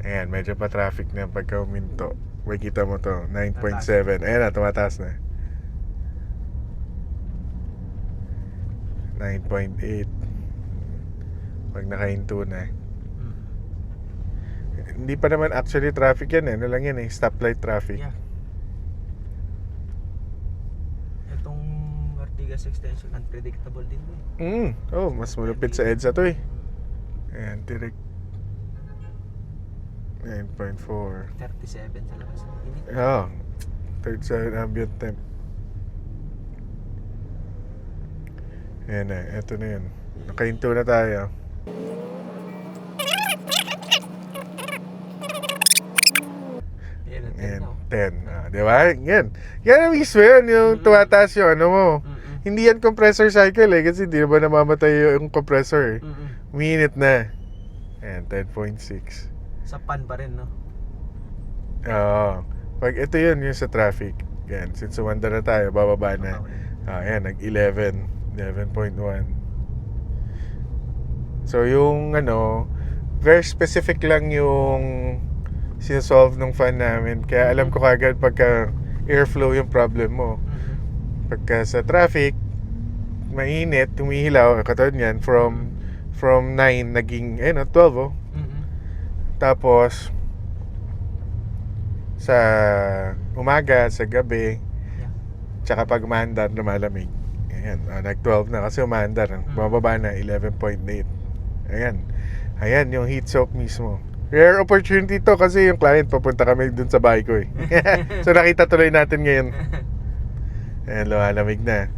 Ayan, medyo pa traffic na pagka uminto. Makikita mo to, 9.7. Ayan na, tumataas na. 9.8. Pag nakahinto na. Hindi pa naman actually traffic yan eh. Ano lang yan eh, stoplight traffic. Yeah. Itong Ortigas extension, unpredictable din eh. Oh, mas malupit sa EDSA to eh. Ayan, direct 9.4. 37 sa labas. Init. Oh, 37 ambient temp. Ayan na, eto na yun. Nakahinto na tayo. Yan, And 10. Di ba? Yan. Yan ang mismo yun. Yung tumataas yung ano mo. Hindi yan compressor cycle eh. Kasi hindi naman namamatay yung compressor eh. Umiinit na. Ayan, 10.6. Sa pan pa rin, no? Oo. Pag ito yun, yung sa traffic. Yan. Since umanda na tayo, bababa na. Ayan, nag-11. 11.1. So, yung ano, very specific lang yung sinasolve ng fan namin. Kaya alam ko kagad pagka airflow yung problem mo. Pagka sa traffic, mainit, humihilaw, katulad niyan, from 9 naging 12 oh. Tapos sa umaga, sa gabi, tsaka pag umaandar, lumalamig. Ayan, nag-12 na kasi umaandar. Bababa na, 11.8. Ayan yung heat soak mismo. Rare opportunity to kasi yung client papunta kami dun sa bahay ko eh. So nakita tuloy natin ngayon. Ayan, lumalamig na.